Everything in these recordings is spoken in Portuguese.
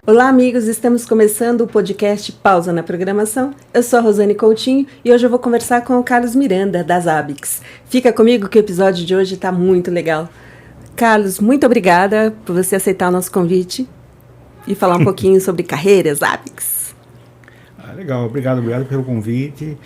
Olá, amigos, estamos começando o podcast Pausa na Programação. Eu sou a Rosane Coutinho e hoje eu vou conversar com o Carlos Miranda, da Zabbix. Fica comigo que o episódio de hoje está muito legal. Carlos, muito obrigada por você aceitar o nosso convite e falar um pouquinho sobre carreira, Zabbix. Legal, obrigado pelo convite.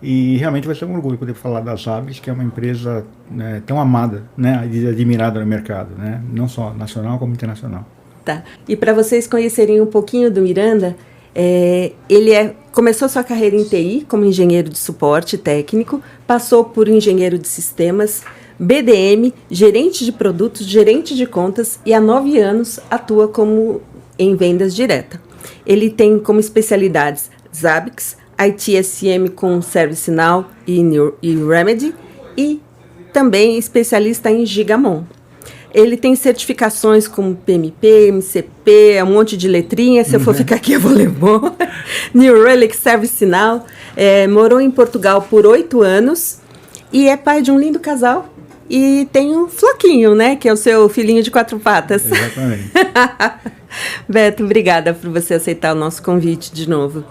E realmente vai ser um orgulho poder falar da Zabbix, que é uma empresa, né, tão amada, né, e admirada no mercado, né, não só nacional como internacional. Tá. E para vocês conhecerem um pouquinho do Miranda, começou sua carreira em TI como engenheiro de suporte técnico, passou por engenheiro de sistemas, BDM, gerente de produtos, gerente de contas e há 9 anos atua em vendas direta. Ele tem como especialidades Zabbix, ITSM com ServiceNow e Remedy e também especialista em Gigamon. Ele tem certificações como PMP, MCP, um monte de letrinhas. Se eu for ficar aqui, eu vou ler bom. New Relic, ServiceNow. Morou em Portugal por 8 anos e é pai de um lindo casal. E tem um Floquinho, né? Que é o seu filhinho de 4 patas. Exatamente. Beto, obrigada por você aceitar o nosso convite de novo.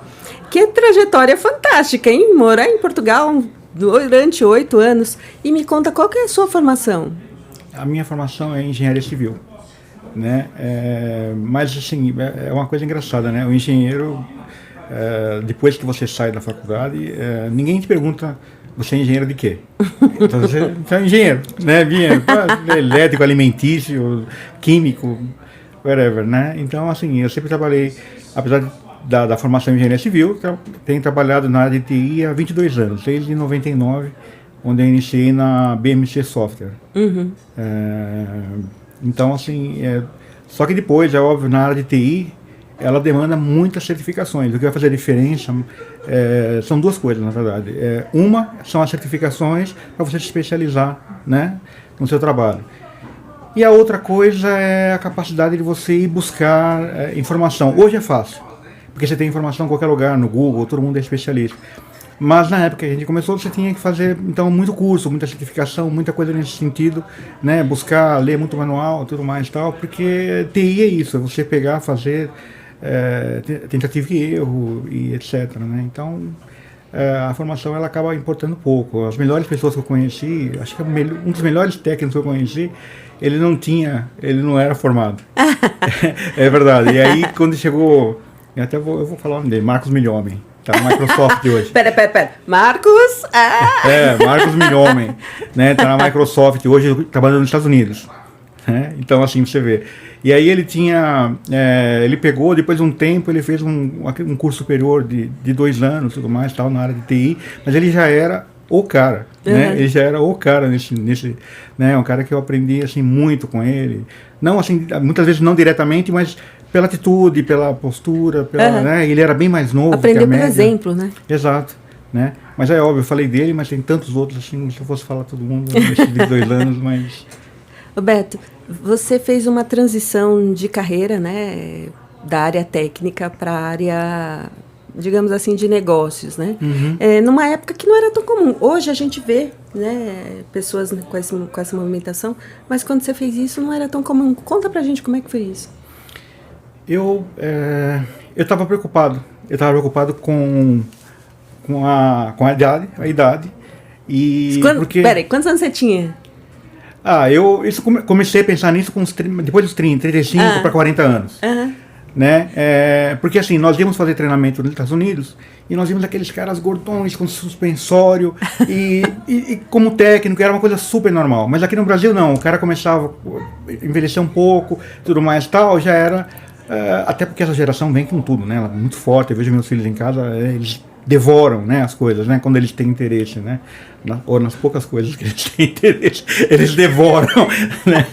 Que trajetória fantástica, hein? Morar em Portugal durante 8 anos. E me conta, qual que é a sua formação? A minha formação é em engenharia civil, né? Mas assim, é uma coisa engraçada, né? O engenheiro, depois que você sai da faculdade, ninguém te pergunta, você é engenheiro de quê? Então você é engenheiro, né? Elétrico, alimentício, químico, whatever, né? Então assim, eu sempre trabalhei, apesar da formação em engenharia civil, tenho trabalhado na área de TI há 22 anos, desde 99, onde eu iniciei na BMC Software. Uhum. Então, assim, só que depois, é óbvio, na área de TI, ela demanda muitas certificações. O que vai fazer a diferença são 2 coisas, na verdade. Uma são as certificações para você se especializar, né, no seu trabalho. E a outra coisa é a capacidade de você ir buscar informação. Hoje é fácil, porque você tem informação em qualquer lugar, no Google, todo mundo é especialista. Mas na época que a gente começou, você tinha que fazer então muito curso, muita certificação, muita coisa nesse sentido, né? Buscar, ler muito manual, tudo mais e tal, porque TI é isso, é você pegar, fazer tentativa e erro e etc, né? Então a formação ela acaba importando pouco. As melhores pessoas que eu conheci, acho que um dos melhores técnicos que eu conheci, ele não era formado. É verdade. E aí quando chegou, eu vou falar o nome dele, Marcos Milhomem. Tá na Microsoft hoje. Pera. Marcos? Marcos Milhomem, né? Tá na Microsoft hoje, trabalhando nos Estados Unidos. Né? Então, assim, você vê. E aí ele ele pegou, depois de um tempo, ele fez um curso superior de 2 anos, tudo mais, tal, na área de TI, mas ele já era o cara, né? Ele já era o cara nesse, né? Um cara que eu aprendi, assim, muito com ele. Não, assim, muitas vezes não diretamente, mas pela atitude, pela postura, né? Ele era bem mais novo. Aprendeu pelo exemplo, né? Exato, né? Mas é óbvio, eu falei dele, mas tem tantos outros, assim, se eu fosse falar todo mundo nesses 2 anos, mas... Roberto, você fez uma transição de carreira, né? Da área técnica para a área, digamos assim, de negócios, né? Uhum. Numa época que não era tão comum. Hoje a gente vê, né, pessoas com essa movimentação, mas quando você fez isso não era tão comum. Conta pra gente como é que foi isso. Eu estava preocupado. Eu estava preocupado com a idade. E Peraí, quantos anos você tinha? Comecei a pensar nisso depois dos 30, 35 para 40 anos. Né? Porque assim, nós íamos fazer treinamento nos Estados Unidos e nós vimos aqueles caras gordões com suspensório e como técnico era uma coisa super normal. Mas aqui no Brasil não, o cara começava a envelhecer um pouco, tudo mais tal, já era... até porque essa geração vem com tudo, né? Ela é muito forte. Eu vejo meus filhos em casa, eles devoram, né, as coisas, né? Quando eles têm interesse, né? Ou nas poucas coisas que eles têm interesse, eles devoram, né?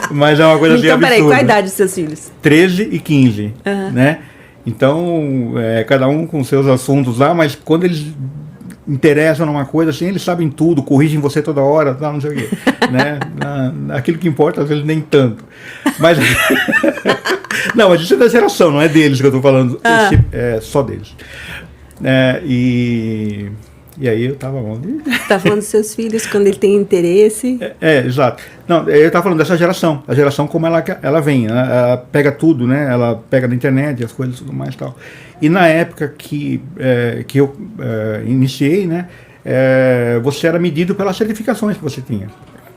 Mas é uma coisa assim absurda. Então, peraí, qual a idade dos seus filhos? 13 e 15, né? Então, cada um com seus assuntos lá, mas quando eles interessam numa coisa assim, eles sabem tudo, corrigem você toda hora, tal, não sei o quê, né? Aquilo que importa, às vezes, nem tanto. Mas... não, mas isso é da geração, não é deles que eu estou falando, só deles. E aí eu estava onde? Tá falando dos seus filhos, quando ele tem interesse. Exato. Não, eu estava falando dessa geração, a geração como ela vem, né? Ela pega tudo, né? Ela pega na internet, as coisas e tudo mais e tal. E na época que eu iniciei, né? Você era medido pelas certificações que você tinha,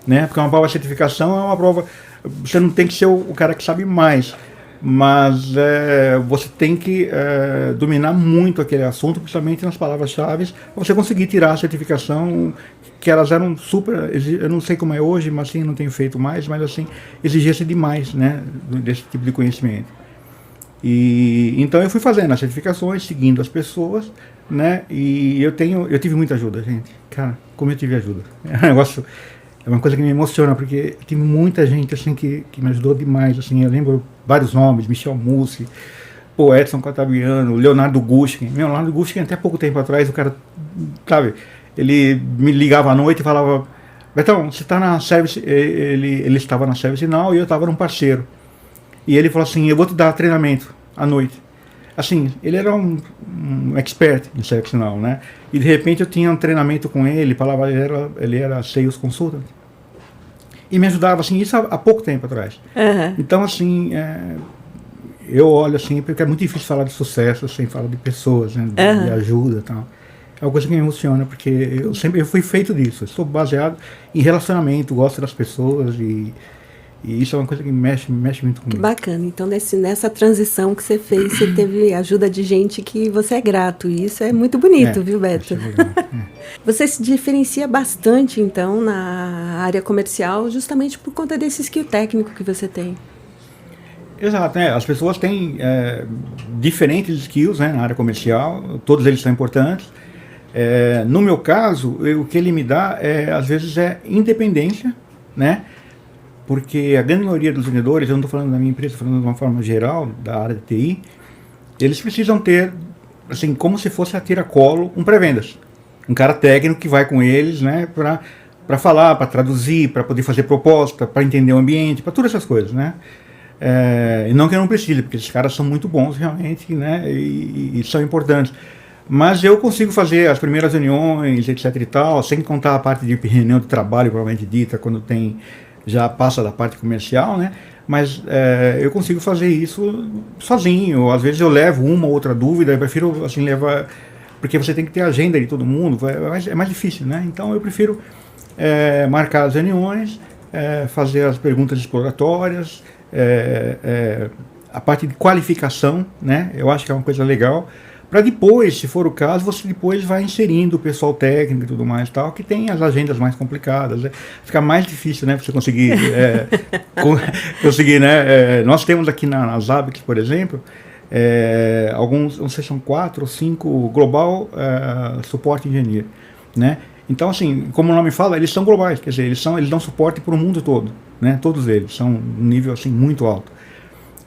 né? Porque uma prova de certificação é uma prova, você não tem que ser o cara que sabe mais, mas você tem que dominar muito aquele assunto, principalmente nas palavras-chave, para você conseguir tirar a certificação, que elas eram super, eu não sei como é hoje, mas assim, não tenho feito mais, mas assim, exigia-se demais, né, desse tipo de conhecimento. E então eu fui fazendo as certificações, seguindo as pessoas, né, e eu tive muita ajuda, gente, cara, como eu tive ajuda, é um negócio. É uma coisa que me emociona, porque tem muita gente assim que me ajudou demais. Assim, eu lembro vários nomes, Michel Mussi, Edson Cataviano, Leonardo Gushkin. Leonardo Gushkin, até pouco tempo atrás, o cara, sabe, ele me ligava à noite e falava: Betão, você está na Service. Ele estava na Service Now e eu estava num parceiro. E ele falou assim: eu vou te dar treinamento à noite. Assim, ele era um expert em Service Now, né? E de repente eu tinha um treinamento com ele, falava, ele era Sales Consultant. E me ajudava, assim, isso há pouco tempo atrás. Uhum. Então, assim, eu olho assim, porque é muito difícil falar de sucesso sem falar de pessoas, né? De ajuda e tal. É uma coisa que me emociona, porque eu fui feito disso. Eu sou baseado em relacionamento, gosto das pessoas e isso é uma coisa que mexe muito comigo. Que bacana. Então, nessa transição que você fez, você teve ajuda de gente que você é grato. E isso é muito bonito, viu, Beto? Você se diferencia bastante, então, na área comercial, justamente por conta desse skill técnico que você tem. Exato, né? As pessoas têm diferentes skills, né, na área comercial, todos eles são importantes. No meu caso, o que ele me dá, às vezes, é independência, né? Porque a grande maioria dos vendedores, eu não estou falando da minha empresa, estou falando de uma forma geral, da área de TI, eles precisam ter, assim, como se fosse a tiracolo, um pré-vendas. Um cara técnico que vai com eles, né, para falar, para traduzir, para poder fazer proposta, para entender o ambiente, para todas essas coisas, né. E não que eu não precise, porque esses caras são muito bons realmente, né, e são importantes. Mas eu consigo fazer as primeiras reuniões, etc e tal, sem contar a parte de reunião de trabalho, provavelmente dita, quando tem... já passa da parte comercial, né? Mas eu consigo fazer isso sozinho. Às vezes eu levo uma ou outra dúvida, eu prefiro assim levar, porque você tem que ter a agenda de todo mundo, é mais difícil, né? Então eu prefiro marcar as reuniões, fazer as perguntas exploratórias, a parte de qualificação, né? Eu acho que é uma coisa legal. Para depois, se for o caso, você depois vai inserindo o pessoal técnico e tudo mais tal, que tem as agendas mais complicadas, né? Fica mais difícil, né, para você conseguir, conseguir, né? Nós temos aqui na Zabbix, por exemplo, alguns, não sei se são 4 ou 5 Global Support Engineer, né? Então, assim, como o nome fala, eles são globais, quer dizer, eles dão suporte para o mundo todo, né? Todos eles são um nível assim muito alto.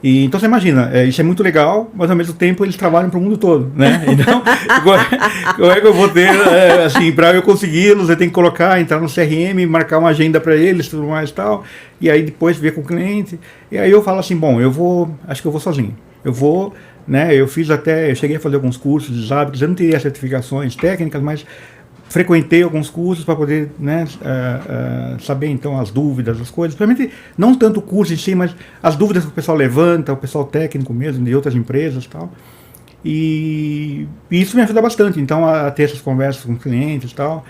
E, então você imagina, isso é muito legal, mas ao mesmo tempo eles trabalham para o mundo todo, né? Então, como é que eu vou ter, assim, para eu consegui-los, eu tenho que colocar, entrar no CRM, marcar uma agenda para eles, tudo mais e tal, e aí depois ver com o cliente, e aí eu falo assim, bom, acho que eu vou sozinho, né, eu cheguei a fazer alguns cursos de Zabbix, eu não teria certificações técnicas, mas frequentei alguns cursos para poder, né, saber então as dúvidas, as coisas, principalmente não tanto o curso em si, mas as dúvidas que o pessoal levanta, o pessoal técnico mesmo, de outras empresas e tal. E isso me ajuda bastante, então, a ter essas conversas com clientes e tal.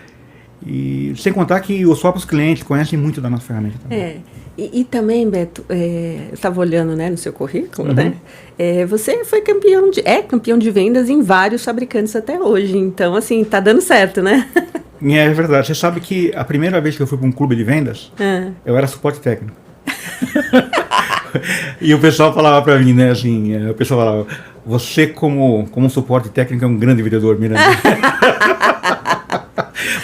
E sem contar que os próprios clientes conhecem muito da nossa ferramenta também. E também, Beto, eu estava olhando, né, no seu currículo, né? Você foi campeão de vendas em vários fabricantes até hoje. Então, assim, tá dando certo, né? É verdade. Você sabe que a primeira vez que eu fui para um clube de vendas, eu era suporte técnico. E o pessoal falava para mim, né, assim, o pessoal falava, você como suporte técnico é um grande vendedor, Miranda.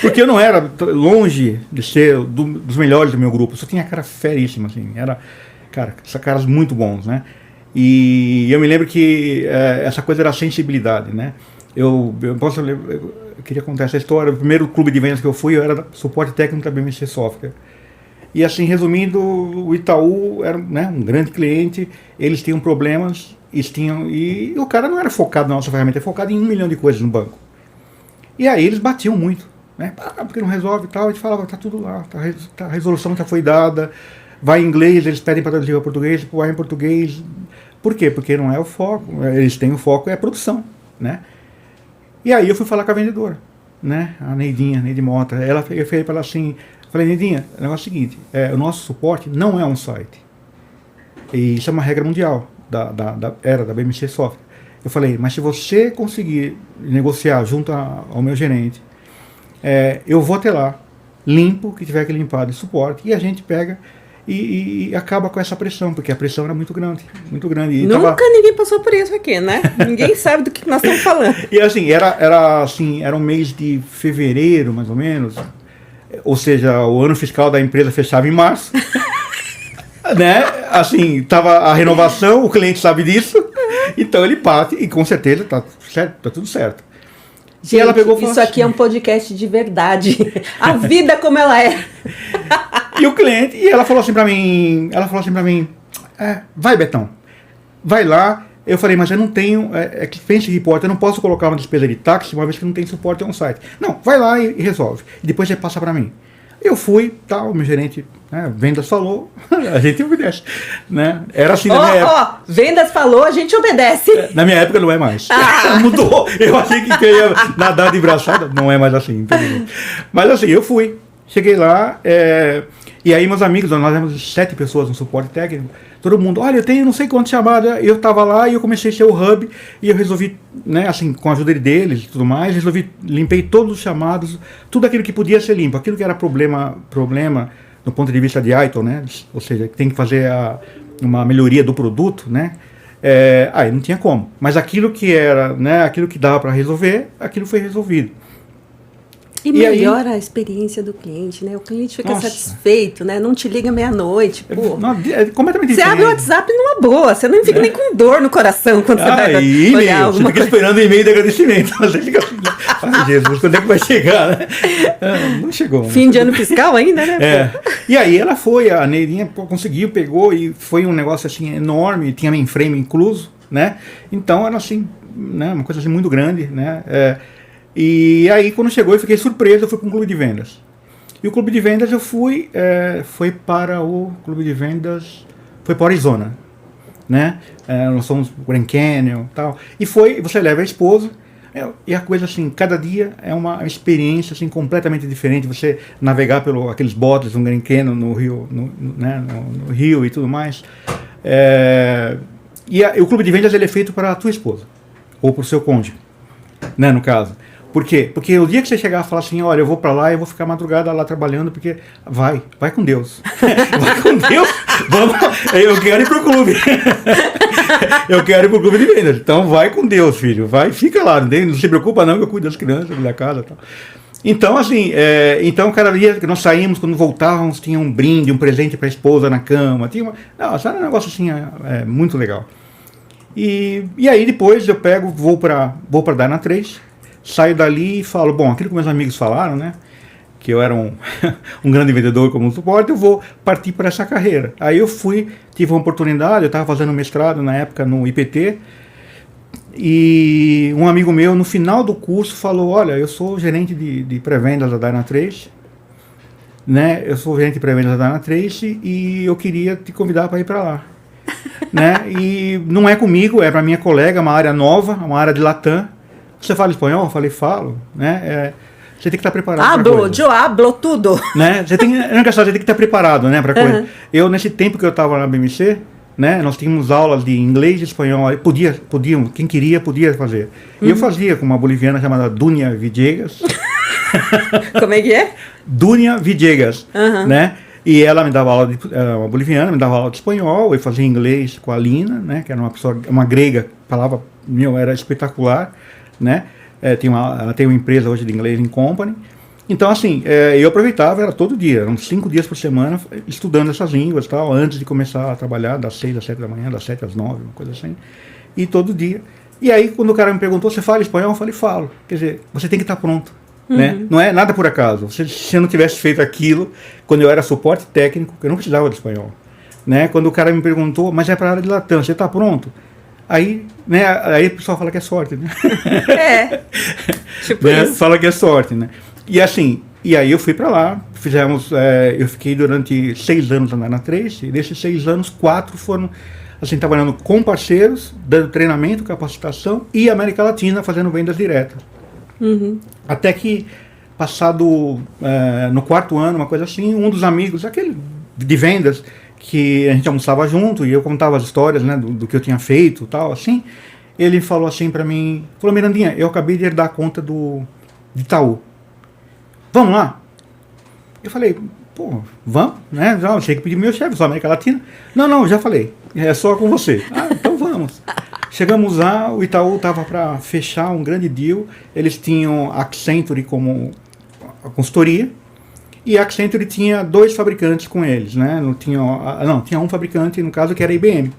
Porque eu não era longe de ser dos melhores do meu grupo, só tinha cara feríssima, assim, são caras muito bons, né? E eu me lembro que essa coisa era a sensibilidade, né? Eu queria contar essa história. O primeiro clube de vendas que eu fui, eu era suporte técnico da BMC Software. E assim, resumindo, o Itaú era, né, um grande cliente, eles tinham problemas, e o cara não era focado na nossa ferramenta, era focado em 1 milhão de coisas no banco. E aí eles batiam muito, né? Porque não resolve e tal. A gente falava, tá tudo lá, a resolução já foi dada, vai em inglês, eles pedem para traduzir para português, vai em português. Por quê? Porque não é o foco, eles têm o foco, é a produção, né? E aí eu fui falar com a vendedora, né? A Neide Mota. Eu falei para ela assim, Neidinha, o negócio é o seguinte, o nosso suporte não é um site. E isso é uma regra mundial da BMC Software. Eu falei, mas se você conseguir negociar junto ao meu gerente, eu vou até lá, limpo o que tiver que limpar de suporte, e a gente pega e acaba com essa pressão, porque a pressão era muito grande, muito grande. E nunca ninguém passou por isso aqui, né? Ninguém sabe do que nós estamos falando. E assim, era um mês de fevereiro, mais ou menos, ou seja, o ano fiscal da empresa fechava em março. Né? Assim, tava a renovação, o cliente sabe disso, então ele parte e com certeza tá tudo certo. Gente, e ela pegou e falou isso aqui é um podcast de verdade. A vida como ela é. E o cliente, e ela falou assim pra mim, vai, Betão, vai lá. Eu falei, mas eu não tenho expense report, eu não posso colocar uma despesa de táxi uma vez que não tem suporte on site. Não, vai lá e resolve. E depois você passa pra mim. Eu fui, tal, meu gerente, vendas falou, a gente obedece, né? Era assim na minha época. Vendas falou, a gente obedece. Na minha época não é mais. Mudou. Eu achei que ia nadar de braçada, não é mais assim. Mas assim, eu fui, cheguei lá, e aí meus amigos, nós éramos 7 pessoas no suporte técnico, todo mundo, olha, eu tenho não sei quantas chamadas, eu estava lá e eu comecei a ser o hub, e eu resolvi, né, assim, com a ajuda deles e tudo mais, limpei todos os chamados, tudo aquilo que podia ser limpo, aquilo que era problema do ponto de vista de ITIL, né, ou seja, que tem que fazer uma melhoria do produto, né, aí não tinha como, mas aquilo que era, né, aquilo que dava para resolver, aquilo foi resolvido. E melhora a experiência do cliente, né? O cliente fica satisfeito, né? Não te liga meia-noite, pô. É completamente você abre o WhatsApp numa boa, você não fica nem com dor no coração quando você vai olhar alguma Você fica esperando o e-mail de agradecimento. Você fica assim, ai, Jesus, quando é que vai chegar, né? Não chegou. Fim de ano fiscal ainda, né? E aí ela foi, a Neidinha conseguiu, pegou, e foi um negócio assim enorme, tinha mainframe incluso, né? Então era assim, né? Uma coisa assim muito grande, né? E aí, quando chegou, eu fiquei surpreso, eu fui para um clube de vendas. E o clube de vendas eu fui, foi para o clube de vendas, foi para Arizona, né? Nós fomos para o Grand Canyon e tal. E você leva a esposa, e a coisa assim, cada dia é uma experiência assim, completamente diferente. Você navegar pelos aqueles botes no Grand Canyon, no Rio, no Rio e tudo mais. E o clube de vendas ele é feito para a tua esposa, ou para o seu cônjuge, né, no caso. Por quê? Porque o dia que você chegar e falar assim, olha, eu vou pra lá, eu vou ficar madrugada lá trabalhando, porque vai com Deus. Vai com Deus, vamos, eu quero ir pro clube. Eu quero ir pro clube de vendas. Então vai com Deus, filho, vai, fica lá, não se preocupa não, que eu cuido das crianças, da casa e tal. Então, assim, cada dia que nós saímamos, quando voltávamos, tinha um brinde, um presente pra esposa na cama, era um negócio assim, muito legal. E aí depois eu vou pra Dyna 3, saio dali e falo, bom, aquilo que meus amigos falaram, né, que eu era um grande vendedor como suporte, eu vou partir para essa carreira. Aí eu tive uma oportunidade, eu estava fazendo mestrado na época no IPT, e um amigo meu, no final do curso, falou, olha, eu sou gerente de pré-vendas da Dyna 3, né, e eu queria te convidar para ir para lá. Né, e não é comigo, é para minha colega, uma área nova, uma área de Latam. Você fala espanhol? Eu falei, falo, né? Você tem que estar preparado. Hablo tudo. Né? Você tem que estar preparado, né, para coisa. Eu, nesse tempo que eu estava na BMC, né, nós tínhamos aulas de inglês e espanhol, podiam, quem queria, podia fazer. E eu fazia com uma boliviana chamada Dunia Villegas. Como é que é? Dunia Villegas, né? E ela me dava aula uma boliviana, me dava aula de espanhol, eu fazia inglês com a Lina, né, que era uma grega, falava, era espetacular. Né? Ela tem uma empresa hoje de inglês em company. Então, assim, eu aproveitava, era todo dia, eram 5 dias por semana, estudando essas línguas, tal, antes de começar a trabalhar, das 6 às 7 da manhã, das 7 às 9, uma coisa assim. E todo dia. E aí, quando o cara me perguntou, você fala espanhol? Eu falei, falo. Quer dizer, você tem que estar pronto. Né? Não é nada por acaso. Se eu não tivesse feito aquilo, quando eu era suporte técnico, eu não precisava de espanhol. Né? Quando o cara me perguntou, mas é para a área de Latam, você está pronto? Aí, né, aí o pessoal fala que é sorte, né? Tipo né? isso. Fala que é sorte, né? E assim, e aí eu fui para lá, eu fiquei durante 6 anos andando na Trace, e desses 6 anos, 4 foram, assim, trabalhando com parceiros, dando treinamento, capacitação, e América Latina, fazendo vendas diretas. Até que, passado no 4º ano, uma coisa assim, um dos amigos, aquele de vendas, que a gente almoçava junto, e eu contava as histórias, né, do que eu tinha feito, tal, assim, ele falou assim para mim, falou: Mirandinha, eu acabei de herdar a conta de Itaú. Vamos lá? Eu falei: pô, vamos, né? Já sei que pedi meu chefe, sou América Latina. Não, já falei, é só com você. Então vamos. Chegamos lá, o Itaú estava para fechar um grande deal, eles tinham a Accenture como a consultoria, e a Accenture tinha 2 fabricantes com eles, né? Tinha um fabricante, no caso, que era a IBM.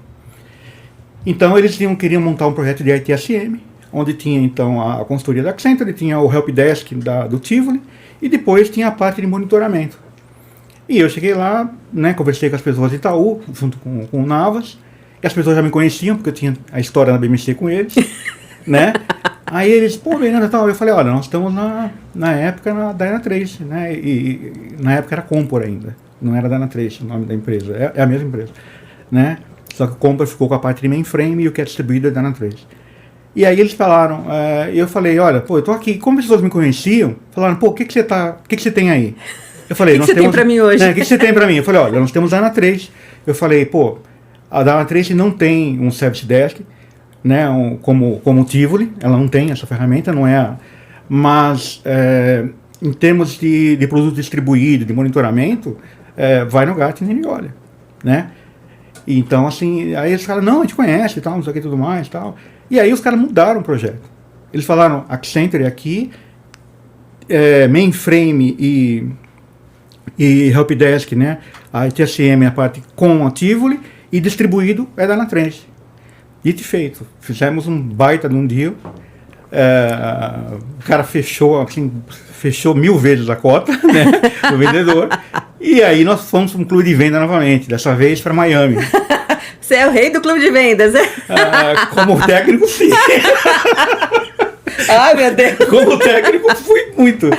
Então eles queriam montar um projeto de ITSM, onde tinha então a consultoria da Accenture, tinha o Helpdesk do Tivoli, e depois tinha a parte de monitoramento. E eu cheguei lá, né, conversei com as pessoas de Itaú, junto com o Navas, e as pessoas já me conheciam, porque eu tinha a história na BMC com eles, né? Aí eles, pô, Miranda, tal. Eu falei: olha, nós estamos na época da Dynatrace, né? E na época era Compor ainda, não era Dynatrace o nome da empresa, é a mesma empresa, né? Só que o Compor ficou com a parte de mainframe e o que é distribuído é Dynatrace. E aí eles falaram, eu falei: olha, pô, eu tô aqui, como as pessoas me conheciam, falaram: pô, o que você tem aí? Eu falei: o que você tem pra mim hoje? O que você tem pra mim? Eu falei: olha, nós temos Dynatrace. Eu falei: pô, a Dynatrace não tem um Service Desk, né, como o Tivoli, ela não tem essa ferramenta, não é, mas em termos de produto distribuído, de monitoramento, vai no Gartner e olha, né? Então, assim, aí eles falaram: não, a gente conhece e tal, não sei o que, tudo mais e tal. E aí os caras mudaram o projeto. Eles falaram: Accenture aqui, mainframe e helpdesk, né? A ITSM é a parte com a Tivoli, e distribuído é da Dynatrace. Dito e feito. Fizemos um baita de um deal. O cara fechou 1000 vezes a cota, né, do vendedor. E aí nós fomos para um clube de venda novamente, dessa vez para Miami. Você é o rei do clube de vendas, né? Como técnico, sim. Ai, meu Deus. Como técnico, fui muito.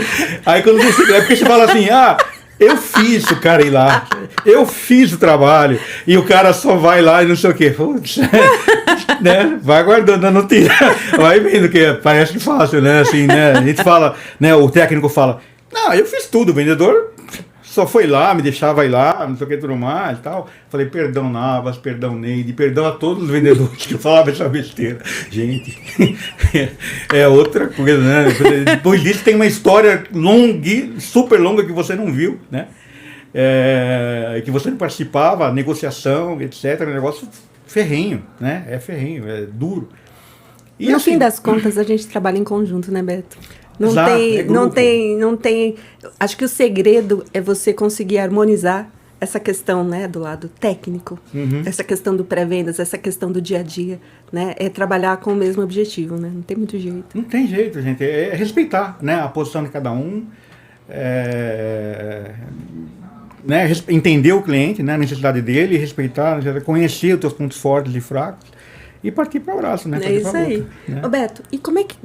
Aí quando você... É porque você fala assim: eu fiz o cara ir lá, eu fiz o trabalho, e o cara só vai lá e não sei o quê. Putz, né? Vai aguardando a notícia, vai vendo que parece fácil, né? Assim, né? A gente fala, né? O técnico fala: não, eu fiz tudo, o vendedor só foi lá, me deixava ir lá, não sei o que, tudo mais e tal. Falei: perdão, Navas, perdão, Neide, perdão a todos os vendedores que falavam essa besteira. Gente, é outra coisa, né? Depois disso tem uma história super longa que você não viu, né? Que você não participava, negociação, etc. É um negócio ferrenho, né? É ferrenho, é duro. E no fim das contas, a gente trabalha em conjunto, né, Beto? Não tem. Acho que o segredo é você conseguir harmonizar essa questão, né, do lado técnico, essa questão do pré-vendas, essa questão do dia a dia, né? É trabalhar com o mesmo objetivo, né? Não tem muito jeito. Não tem jeito, gente. É respeitar, né, a posição de cada um. Né, entender o cliente, né, a necessidade dele, respeitar, conhecer os teus pontos fortes e fracos. E partir para o abraço, né? É isso aí. Né? Ô Beto, e como é que...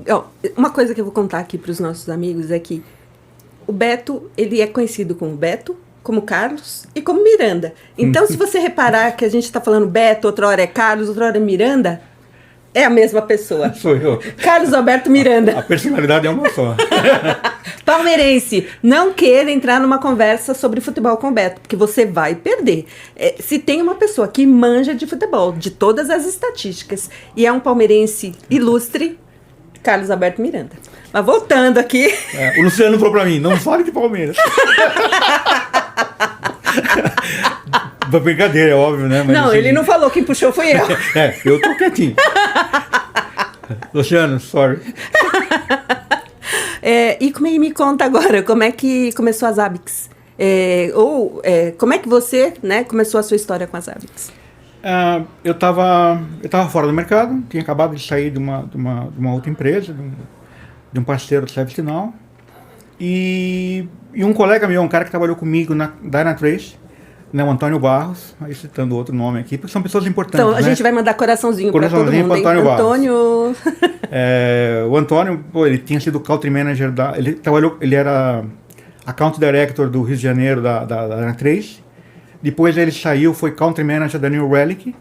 uma coisa que eu vou contar aqui para os nossos amigos é que o Beto, ele é conhecido como Beto, como Carlos e como Miranda. Então, se você reparar que a gente está falando Beto, outra hora é Carlos, outra hora é Miranda, é a mesma pessoa. Sou eu. Carlos Alberto Miranda. A personalidade é uma só. Palmeirense, não queira entrar numa conversa sobre futebol com o Beto, porque você vai perder. Se tem uma pessoa que manja de futebol, de todas as estatísticas, e é um palmeirense ilustre, Carlos Alberto Miranda. Mas voltando aqui... O Luciano falou pra mim: não fale de Palmeiras. Brincadeira, é óbvio, né? Mas, não, assim, ele não falou, quem puxou foi eu. Eu tô quietinho. Luciano, sorry. E me conta agora, como é que começou as Zabbix? Como é que você, né, começou a sua história com as Zabbix? Eu tava fora do mercado, tinha acabado de sair de uma outra empresa, de um parceiro do ServiceNow, e um colega meu, um cara que trabalhou comigo na Dynatrace, né, o Antônio Barros, aí citando outro nome aqui, porque são pessoas importantes. Então, a né? gente vai mandar coraçãozinho para todo mundo, hein? Antônio Barros. Antônio... O Antônio, ele tinha sido country manager ele era account director do Rio de Janeiro da Ana3. Depois ele saiu, foi country manager da New Relic,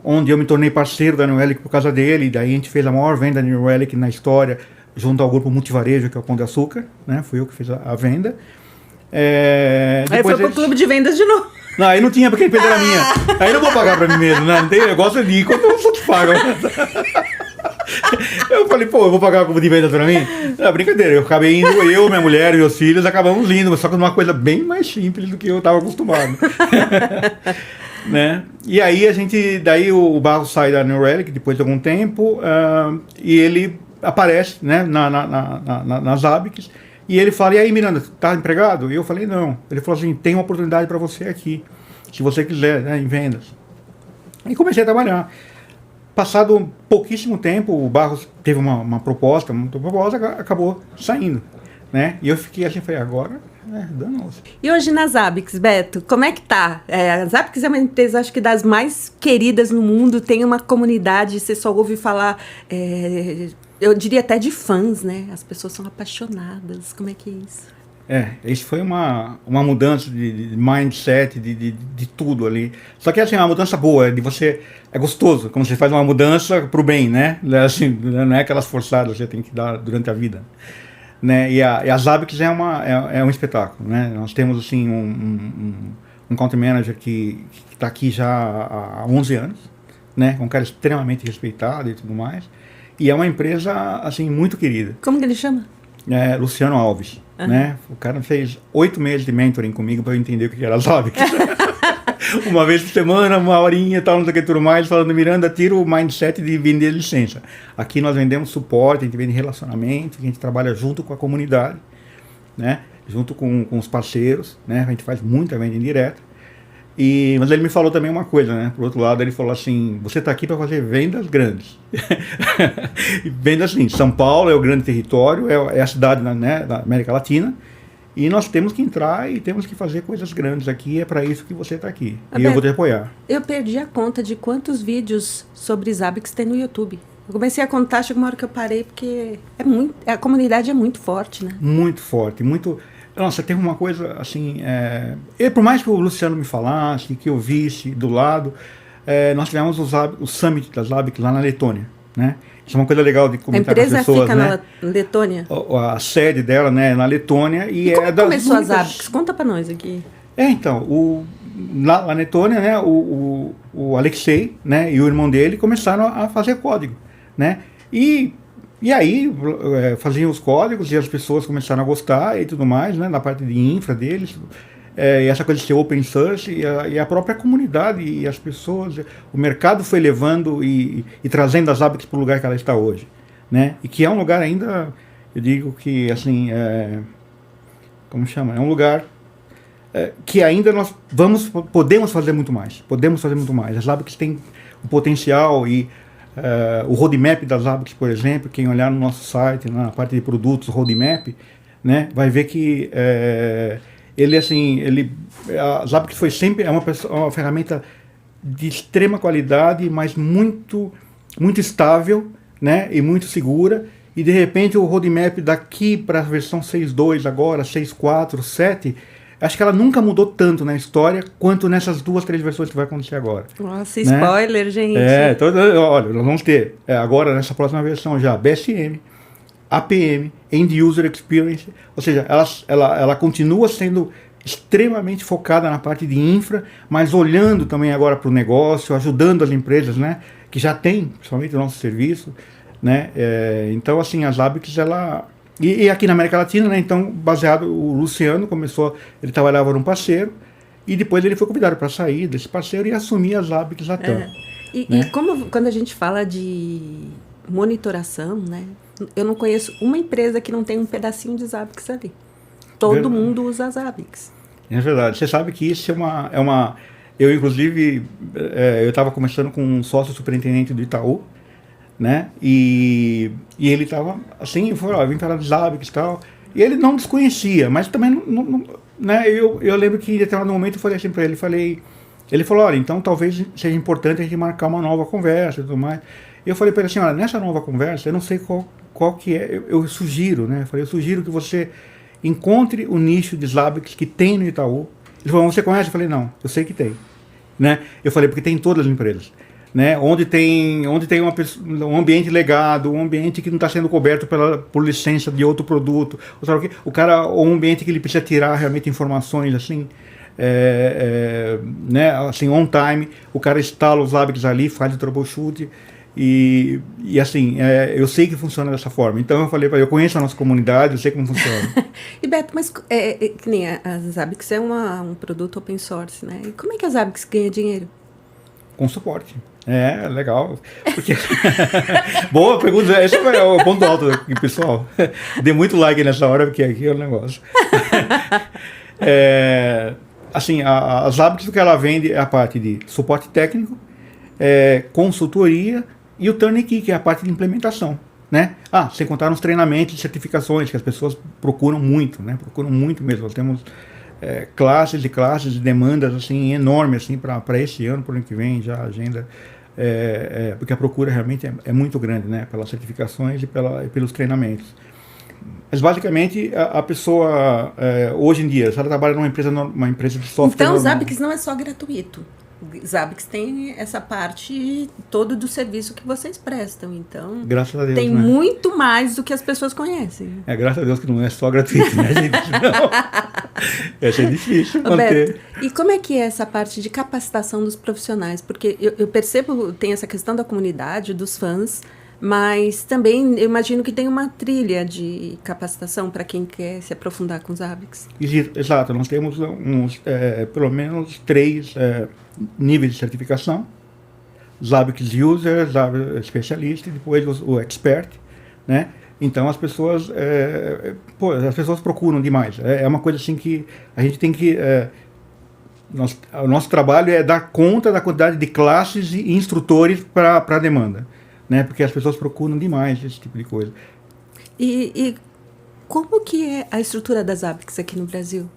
onde eu me tornei parceiro da New Relic por causa dele. Daí a gente fez a maior venda da New Relic na história, junto ao grupo Multivarejo, que é o Pão de Açúcar, né? Fui eu que fiz a venda. Aí foi pro clube de vendas de novo. Não, aí não tinha, porque ele perdeu a minha. Aí eu não vou pagar pra mim mesmo, né? Não tem negócio de ir quando os outros pagam. Eu falei, pô, eu vou pagar como de venda pra mim? Não, brincadeira, eu acabei indo, eu, minha mulher e meus filhos acabamos indo, só que uma coisa bem mais simples do que eu estava acostumado. Né? E aí daí o Barros sai da New Relic depois de algum tempo, e ele aparece, né, nas Zabbix, e ele fala, e aí Miranda, tá empregado? E eu falei, não. Ele falou assim, tem uma oportunidade para você aqui, se você quiser, né, em vendas. E comecei a trabalhar. Passado pouquíssimo tempo, o Barros teve uma proposta, acabou saindo, né? E eu fiquei assim, falei, agora, danoso. E hoje na Zabbix, Beto, como é que tá? A Zabbix é uma empresa, acho que das mais queridas no mundo, tem uma comunidade, você só ouve falar, eu diria até de fãs, né? As pessoas são apaixonadas, como é que é isso? Isso foi uma mudança de mindset, de tudo ali. Só que assim, uma mudança boa, é gostoso, como você faz uma mudança pro bem, né? Assim, não é aquelas forçadas que você tem que dar durante a vida. Né? E a Zabbix é um espetáculo, né? Nós temos assim um country manager que está aqui já há 11 anos, né? Um cara extremamente respeitado e tudo mais. E é uma empresa assim muito querida. Como que ele chama? Luciano Alves, né? O cara fez 8 meses de mentoring comigo para eu entender o que era Zabbix. Uma vez por semana, uma horinha, tal, não sei o que, tudo mais, falando, Miranda, tira o mindset de vender licença. Aqui nós vendemos suporte, a gente vende relacionamento, a gente trabalha junto com a comunidade, né? Junto com os parceiros, né? A gente faz muita venda indireta. Mas ele me falou também uma coisa, né? Por outro lado, ele falou assim, você está aqui para fazer vendas grandes. Vendas assim, São Paulo é o grande território, é a cidade, né, da América Latina, e nós temos que entrar e temos que fazer coisas grandes aqui, é para isso que você está aqui. E eu vou te apoiar. Eu perdi a conta de quantos vídeos sobre Zabbix tem no YouTube. Eu comecei a contar, chegou uma hora que eu parei, porque a comunidade é muito forte, né? Muito forte, muito... Nossa, tem uma coisa assim... por mais que o Luciano me falasse, que eu visse do lado, nós tivemos o Summit das Zabbix lá na Letônia, né? Isso é uma coisa legal de comentar com as pessoas, fica né? Na Letônia? A sede dela, né, na Letônia. E como começou as Zabbix? Conta pra nós aqui. Então, lá na Letônia, né, o Alexei, né, e o irmão dele começaram a fazer código, né? E aí faziam os códigos e as pessoas começaram a gostar e tudo mais, né, na parte de infra deles. E essa coisa de ser open source e a própria comunidade e as pessoas, o mercado foi levando e trazendo as Zabbix para o lugar que ela está hoje, né? E que é um lugar ainda, eu digo que assim, como chama? É um lugar que ainda nós podemos fazer muito mais, As Zabbix têm o potencial e o roadmap das Zabbix, por exemplo, quem olhar no nosso site, na parte de produtos, roadmap, né, vai ver que a Zabbix foi sempre uma ferramenta de extrema qualidade, mas muito, muito estável, né, e muito segura. E de repente o roadmap daqui para a versão 6.2 agora, 6.4, 7, acho que ela nunca mudou tanto na história quanto nessas 2, 3 versões que vai acontecer agora. Nossa, spoiler, né? Gente. Então, olha, nós vamos ter agora nessa próxima versão já BSM, APM, End User Experience, ou seja, ela continua sendo extremamente focada na parte de infra, mas olhando também agora para o negócio, ajudando as empresas, né, que já têm, principalmente o nosso serviço, né, então assim, a Zabbix, e aqui na América Latina, né, então baseado, o Luciano ele trabalhava num parceiro, e depois ele foi convidado para sair desse parceiro e assumir a Zabbix Latam. Né? E quando a gente fala de monitoração, né, eu não conheço uma empresa que não tem um pedacinho de Zabbix ali. Todo mundo usa Zabbix. É verdade. Você sabe que isso é uma... Eu, inclusive, eu estava conversando com um sócio superintendente do Itaú, né? E ele estava assim, falou, vim falar de Zabbix e tal. E ele não desconhecia, mas também né, eu lembro que em determinado momento eu falei assim para ele, ele falou, olha, então talvez seja importante a gente marcar uma nova conversa e tudo mais. E eu falei para ele assim, olha, nessa nova conversa, eu não sei qual que é, eu sugiro, né, eu sugiro que você encontre o nicho de Zabbix que tem no Itaú. Ele falou, você conhece? Eu falei, não, eu sei que tem. Né? Eu falei, porque tem em todas as empresas. Né? Onde tem um ambiente legado, um ambiente que não está sendo coberto por licença de outro produto, ou um ambiente que ele precisa tirar realmente informações assim, né? Assim, on time, o cara instala os Zabbix ali, faz o troubleshoot. E assim, eu sei que funciona dessa forma. Então eu falei, eu conheço a nossa comunidade, eu sei como funciona. E Beto, mas que nem a Zabbix é um produto open source, né? E como é que a Zabbix ganha dinheiro? Com suporte. Legal. Porque... Boa pergunta. Esse é o ponto alto aqui, pessoal. Dê muito like nessa hora, porque aqui é o negócio. Assim, a Zabbix, o que ela vende é a parte de suporte técnico, consultoria e o turnkey, que é a parte de implementação. Né? Sem contar nos treinamentos e certificações, que as pessoas procuram muito, né? Procuram muito mesmo. Nós temos classes e classes de demandas assim, enormes assim, para esse ano, para o ano que vem, já a agenda, porque a procura realmente é muito grande, né? Pelas certificações e pelos treinamentos. Mas basicamente a pessoa, hoje em dia, se ela trabalha numa empresa de software. Então o Zabbix não é só gratuito. O Zabbix tem essa parte todo do serviço que vocês prestam, então graças a Deus, tem né? Muito mais do que as pessoas conhecem. Graças a Deus que não é só gratuito, né, gente? Não. Essa é difícil manter. Beto, e como é que é essa parte de capacitação dos profissionais? Porque eu percebo, tem essa questão da comunidade, dos fãs, mas também eu imagino que tem uma trilha de capacitação para quem quer se aprofundar com os Zabbix. Exato, nós temos pelo menos 3 níveis de certificação: Zabbix User, Zabbix Specialist e depois o Expert, né? Então as pessoas procuram demais. É uma coisa assim que a gente tem que... o nosso trabalho é dar conta da quantidade de classes e instrutores para a demanda. Né? Porque as pessoas procuram demais esse tipo de coisa. E como que é a estrutura das Zabbix aqui no Brasil?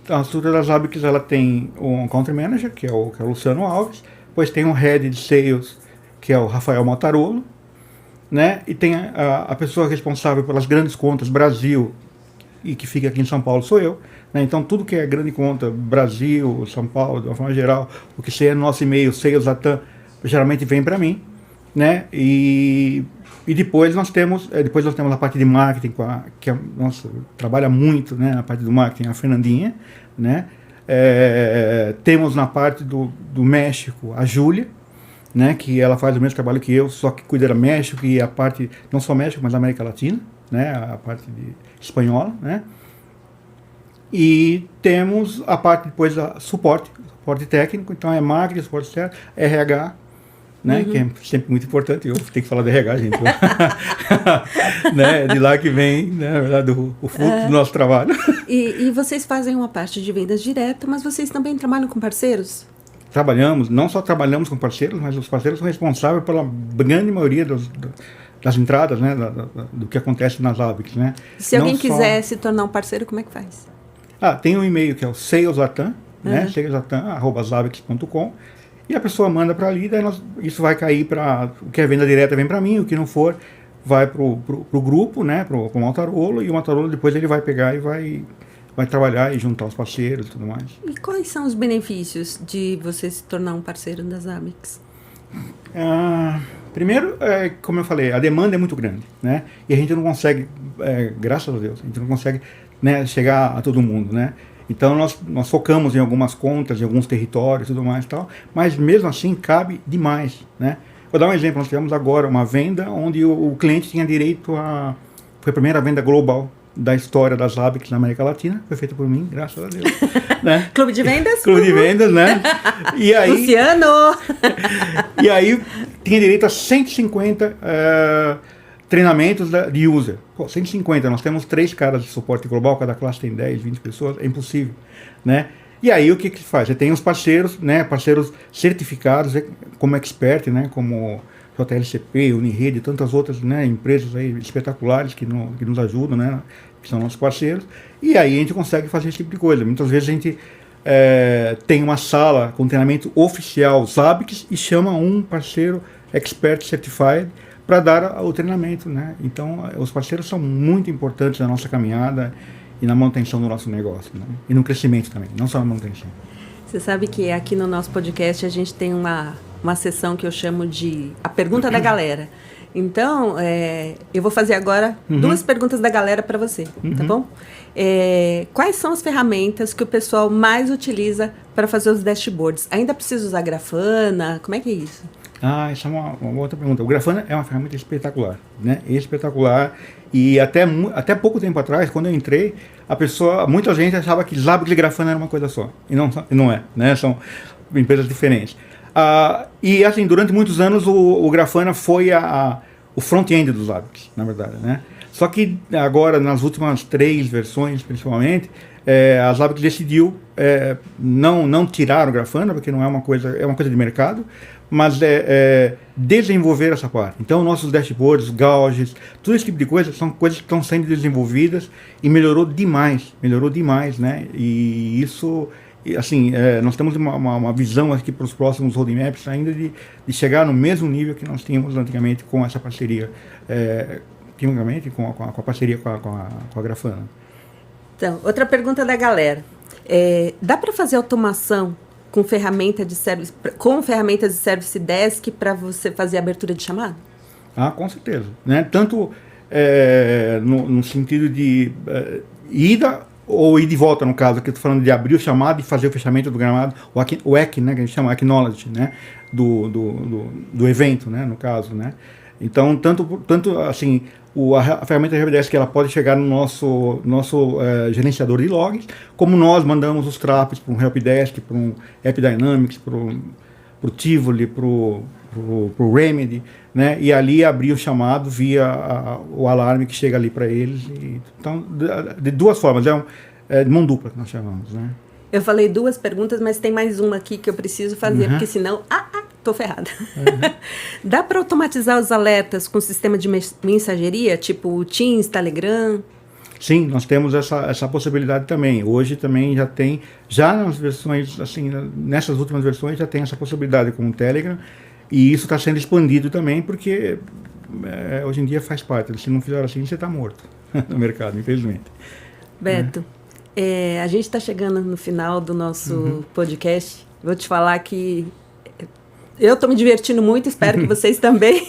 Então, a estrutura das Zabbix, ela tem um Country Manager, que é o Luciano Alves, depois tem um Head de Sales, que é o Rafael Motarolo, né? E tem a pessoa responsável pelas grandes contas Brasil, e que fica aqui em São Paulo, sou eu. Né? Então, tudo que é grande conta, Brasil, São Paulo, de uma forma geral, o que seja no nosso e-mail, Sales Latam, geralmente vem para mim. Né? E depois nós temos a parte de marketing, que trabalha muito, né? A parte do marketing, a Fernandinha. Né? Temos na parte do México a Júlia, né? Que ela faz o mesmo trabalho que eu, só que cuida da México e a parte, não só México, mas América Latina, né? A parte espanhola. Né? E temos a parte depois da suporte técnico, então é marketing, suporte técnico, RH, né? Que é sempre muito importante. Eu tenho que falar de RH, gente. Né? De lá que vem, né? Na verdade, o fruto do nosso trabalho. E vocês fazem uma parte de vendas direta, mas vocês também trabalham com parceiros? Não só trabalhamos com parceiros, mas os parceiros são responsáveis pela grande maioria das entradas, né? Do que acontece nas Zabbix, né? Se alguém quiser se tornar um parceiro, como é que faz? Tem um e-mail que é o SalesLatam, né? SalesLatam@zabbix.com. E a pessoa manda para ali, daí isso vai cair para... O que é venda direta vem para mim, o que não for vai pro grupo, né, pro Motarolo, e o Motarolo depois ele vai pegar e vai trabalhar e juntar os parceiros e tudo mais. E quais são os benefícios de você se tornar um parceiro das Zabbix? Primeiro, como eu falei, a demanda é muito grande, né, e a gente não consegue, graças a Deus, a gente não consegue, né, chegar a todo mundo, né. Então nós focamos em algumas contas, em alguns territórios e tudo mais e tal, mas mesmo assim cabe demais, né? Vou dar um exemplo, nós tivemos agora uma venda onde o cliente tinha direito foi a primeira venda global da história das Zabbix na América Latina, foi feita por mim, graças a Deus. Né? Clube de vendas? Clube de vendas, né? E aí, Luciano! E aí tinha direito a 150 treinamentos de user. 150, nós temos 3 caras de suporte global, cada classe tem 10, 20 pessoas, é impossível, né? E aí o que se faz? Você tem os parceiros, né? Parceiros certificados como expert, né? Como JLCP, Unirede e tantas outras, né? Empresas aí espetaculares que nos ajudam, né? que são nossos parceiros, e aí a gente consegue fazer esse tipo de coisa. Muitas vezes a gente tem uma sala com treinamento oficial Zabbix e chama um parceiro Expert Certified para dar o treinamento, né? Então, os parceiros são muito importantes na nossa caminhada e na manutenção do nosso negócio, né? E no crescimento também, não só na manutenção. Você sabe que aqui no nosso podcast a gente tem uma sessão que eu chamo de a pergunta da galera. Então, eu vou fazer agora 2 perguntas da galera para você, tá bom? Quais são as ferramentas que o pessoal mais utiliza para fazer os dashboards? Ainda precisa usar Grafana? Como é que é isso? Essa é uma outra pergunta. O Grafana é uma ferramenta espetacular, né? Espetacular. E até pouco tempo atrás, quando eu entrei, muita gente achava que Zabbix e Grafana era uma coisa só. E não é, né? São empresas diferentes. E assim, durante muitos anos o Grafana foi o front-end do Zabbix, na verdade, né? Só que agora, nas últimas 3 versões, principalmente, a Zabbix decidiu não tirar o Grafana, porque não é uma coisa de mercado, mas desenvolver essa parte. Então, nossos dashboards, gauges, todo esse tipo de coisa, são coisas que estão sendo desenvolvidas e melhorou demais, né? E isso, assim, nós temos uma visão aqui para os próximos roadmaps ainda de chegar no mesmo nível que nós tínhamos antigamente com essa parceria, quimicamente, com a parceria com a Grafana. Então, outra pergunta da galera. Dá para fazer automação com ferramentas de Service Desk para você fazer a abertura de chamada? Com certeza, né? Tanto no sentido de ida ou ir de volta, no caso, que eu estou falando de abrir o chamado e fazer o fechamento do gramado, o EC, né, que a gente chama Acknowledge, né, do evento, né, no caso, né. Então, tanto assim, a ferramenta RBDS que ela pode chegar no nosso gerenciador de logs, como nós mandamos os traps para um Helpdesk, para um AppDynamics, para o Tivoli, para o Remedy, né? E ali abrir o chamado via o alarme que chega ali para eles. Então, de 2 formas, de mão dupla que nós chamamos, né? Eu falei 2 perguntas, mas tem mais uma aqui que eu preciso fazer, porque senão... tô ferrada. Dá para automatizar os alertas com sistema de mensageria, tipo o Teams, Telegram? Sim, nós temos essa possibilidade também. Hoje também já nas versões, assim, nessas últimas versões já tem essa possibilidade com o Telegram, e isso está sendo expandido também, porque hoje em dia faz parte. Se não fizer assim, você está morto no mercado, infelizmente. Beto, a gente está chegando no final do nosso podcast. Vou te falar que eu estou me divertindo muito, espero que vocês também.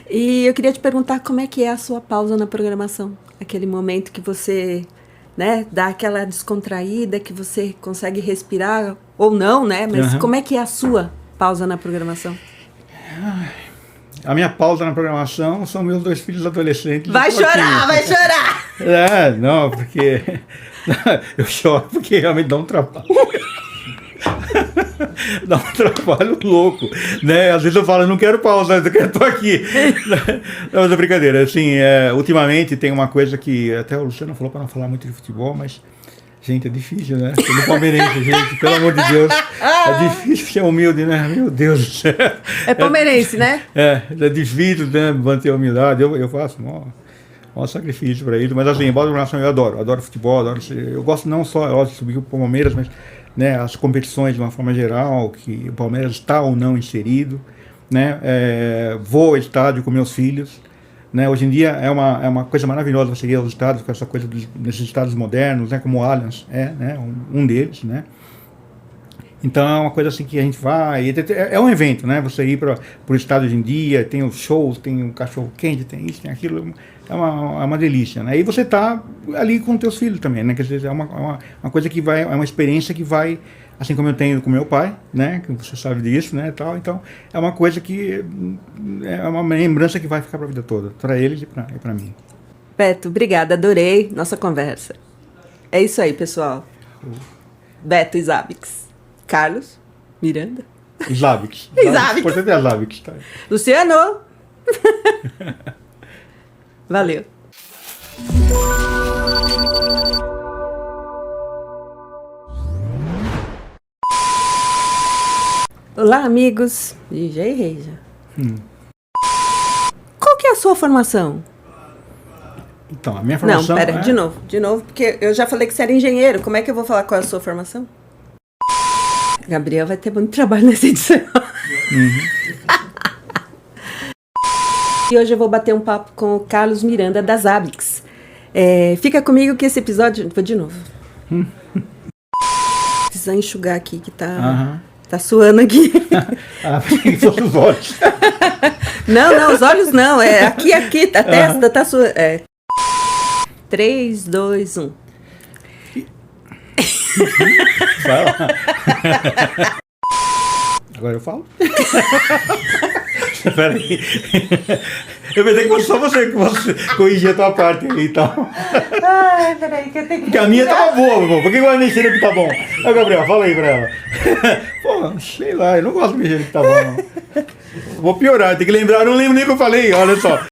E eu queria te perguntar como é que é a sua pausa na programação. Aquele momento que você, né, dá aquela descontraída, que você consegue respirar, ou não, né? Mas como é que é a sua pausa na programação? A minha pausa na programação são meus 2 filhos adolescentes. Vai chorar! Não, porque... eu choro porque realmente dá um trabalho. Dá um trabalho louco, né? Às vezes eu falo, não quero pausa, eu estou aqui. Não, mas é brincadeira. Assim, ultimamente tem uma coisa que até o Luciano falou para não falar muito de futebol, mas, gente, é difícil, né? Sendo palmeirense, gente, pelo amor de Deus. É difícil ser humilde, né? Meu Deus do céu. É palmeirense, né? É difícil, né? Manter a humildade. Eu faço um sacrifício para isso, mas assim, embora eu adoro futebol, eu gosto não só de subir para o Palmeiras, mas, né, as competições de uma forma geral, que o Palmeiras está ou não inserido, né, vou ao estádio com meus filhos, né, hoje em dia é uma coisa maravilhosa você ir aos estádios com essa coisa desses estádios modernos, né, como o Allianz né, um deles, né. Então é uma coisa assim que a gente vai, é um evento, né, você ir para o estádio hoje em dia, tem os shows, tem o cachorro quente, tem isso, tem aquilo, é uma delícia, né, e você está ali com teus filhos também, né, quer dizer, é uma coisa que vai, é uma experiência que vai, assim como eu tenho com meu pai, né, que você sabe disso, né, tal, então é uma coisa que é uma lembrança que vai ficar para a vida toda, para eles e para mim. Beto, obrigada, adorei nossa conversa. É isso aí, pessoal. Beto e Zabbix. Carlos Miranda. Zabbix. Importante é Zabbix. Tá? Luciano. Valeu. Olá, amigos. Já errei, já. Qual que é a sua formação? Então, a minha Não, formação... pera, de novo, porque eu já falei que você era engenheiro. Como é que eu vou falar qual é a sua formação? Gabriel vai ter muito trabalho nessa edição. E hoje eu vou bater um papo com o Carlos Miranda, das Ablix. Fica comigo que esse episódio... Vou de novo. Precisa enxugar aqui, que tá suando aqui. Pensei que fosse os olhos. Não, os olhos não. É aqui, a testa tá suando. 3, 2, 1. Vai lá. Agora eu falo? Peraí. Eu pensei que fosse só você que corrigir a tua parte aí, então. Ai, peraí, que eu tenho que... Porque a minha tava boa, pô. Por que eu mexer no que tá bom? Ô, Gabriel, fala aí pra ela. Pô, sei lá, eu não gosto de mexer no que tá bom, não. Vou piorar, tem que lembrar, eu não lembro nem o que eu falei, olha só.